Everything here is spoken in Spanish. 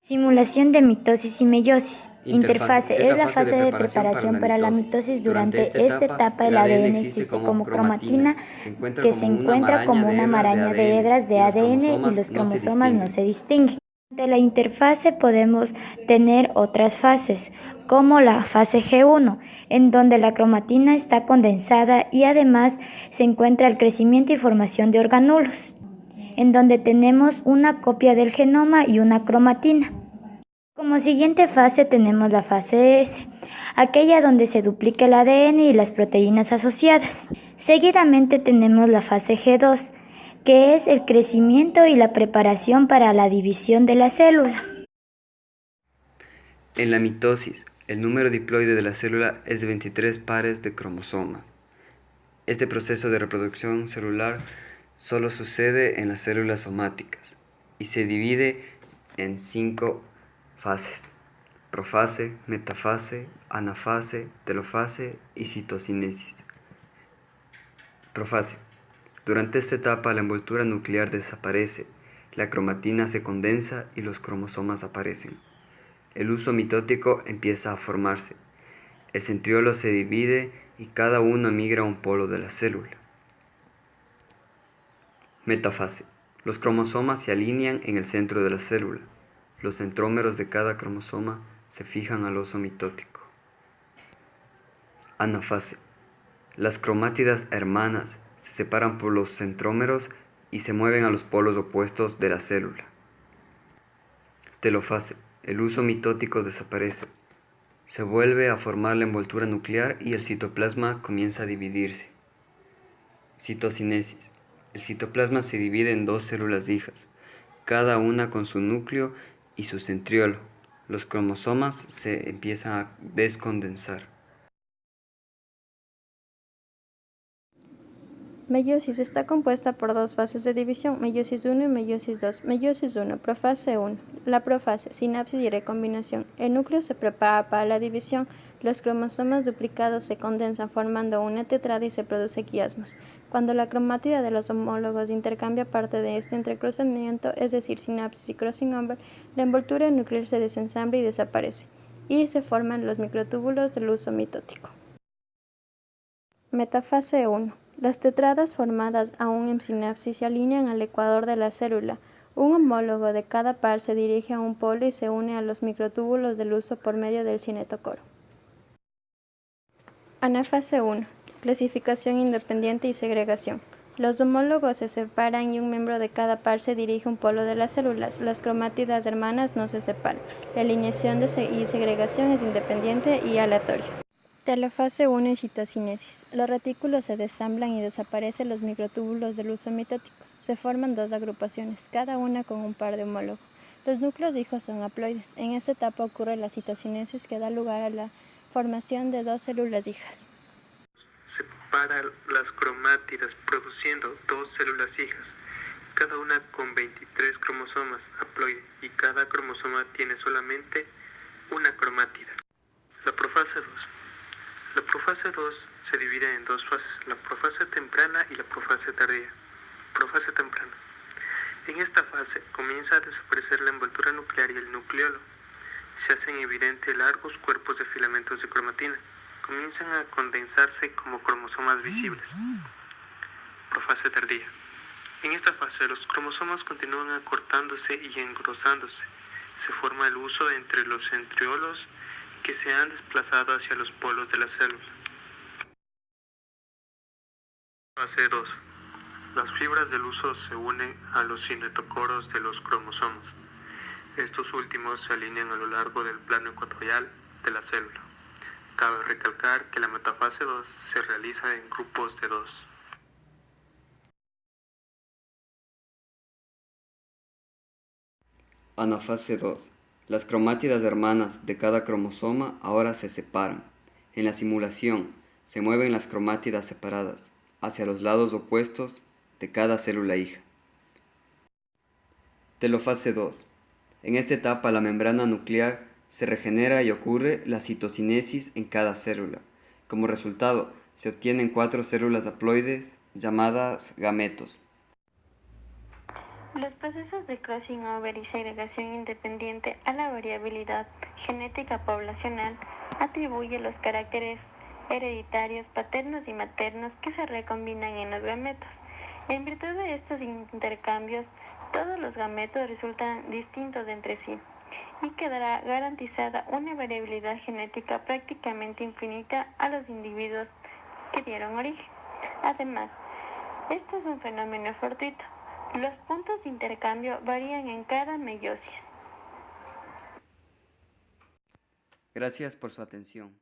Simulación de mitosis y meiosis. Interfase. Interfase es la fase de preparación para la mitosis. Durante esta etapa el ADN existe como cromatina que se encuentra como una maraña de hebras de ADN y los cromosomas no se distinguen. Durante la interfase podemos tener otras fases, como la fase G1, en donde la cromatina está condensada y además se encuentra el crecimiento y formación de orgánulos, en donde tenemos una copia del genoma y una cromatina. Como siguiente fase tenemos la fase S, aquella donde se duplica el ADN y las proteínas asociadas. Seguidamente tenemos la fase G2, que es el crecimiento y la preparación para la división de la célula. En la mitosis, el número diploide de la célula es de 23 pares de cromosomas. Este proceso de reproducción celular solo sucede en las células somáticas y se divide en 5 fases: profase, metafase, anafase, telofase y citocinesis. Profase. Durante esta etapa la envoltura nuclear desaparece, la cromatina se condensa y los cromosomas aparecen. El huso mitótico empieza a formarse. El centriolo se divide y cada uno migra a un polo de la célula. Metafase. Los cromosomas se alinean en el centro de la célula. Los centrómeros de cada cromosoma se fijan al huso mitótico. Anafase. Las cromátidas hermanas se separan por los centrómeros y se mueven a los polos opuestos de la célula. Telofase. El huso mitótico desaparece. Se vuelve a formar la envoltura nuclear y el citoplasma comienza a dividirse. Citocinesis. El citoplasma se divide en 2 células hijas, cada una con su núcleo y su centriolo. Los cromosomas se empiezan a descondensar. Meiosis está compuesta por 2 fases de división, meiosis 1 y meiosis 2. Meiosis 1, profase 1. La profase, sinapsis y recombinación. El núcleo se prepara para la división. Los cromosomas duplicados se condensan formando una tetrada y se produce quiasmas. Cuando la cromátida de los homólogos intercambia parte de este entrecruzamiento, es decir, sinapsis y crossing over, la envoltura nuclear se desensambla y desaparece, y se forman los microtúbulos del huso mitótico. Metafase 1. Las tetradas formadas aún en sinapsis se alinean al ecuador de la célula. Un homólogo de cada par se dirige a un polo y se une a los microtúbulos del huso por medio del cinetocoro. Anafase 1. Clasificación independiente y segregación. Los homólogos se separan y un miembro de cada par se dirige a un polo de las células. Las cromátidas hermanas no se separan. La alineación y segregación es independiente y aleatoria. Telofase 1 y citocinesis. Los retículos se desamblan y desaparecen los microtúbulos del huso mitótico. Se forman 2 agrupaciones, cada una con un par de homólogos. Los núcleos hijos son haploides. En esta etapa ocurre la citocinesis, que da lugar a la formación de 2 células hijas. Separa las cromátidas produciendo 2 células hijas, cada una con 23 cromosomas haploides, y cada cromosoma tiene solamente una cromátida. La profase 2. La profase 2 se divide en 2 fases, la profase temprana y la profase tardía. Profase temprana. En esta fase comienza a desaparecer la envoltura nuclear y el nucleolo. Se hacen evidentes largos cuerpos de filamentos de cromatina. Comienzan a condensarse como cromosomas visibles. Profase tardía. En esta fase los cromosomas continúan acortándose y engrosándose. Se forma el huso entre los centriolos que se han desplazado hacia los polos de la célula. Fase 2. Las fibras del huso se unen a los cinetocoros de los cromosomas. Estos últimos se alinean a lo largo del plano ecuatorial de la célula. Cabe recalcar que la metafase 2 se realiza en grupos de 2. Anafase 2. Las cromátidas hermanas de cada cromosoma ahora se separan. En la simulación, se mueven las cromátidas separadas hacia los lados opuestos de cada célula hija. Telofase 2. En esta etapa la membrana nuclear se regenera y ocurre la citocinesis en cada célula. Como resultado, se obtienen 4 células haploides llamadas gametos. Los procesos de crossing over y segregación independiente a la variabilidad genética poblacional atribuye los caracteres hereditarios paternos y maternos que se recombinan en los gametos. En virtud de estos intercambios, todos los gametos resultan distintos entre sí y quedará garantizada una variabilidad genética prácticamente infinita a los individuos que dieron origen. Además, este es un fenómeno fortuito. Los puntos de intercambio varían en cada meiosis. Gracias por su atención.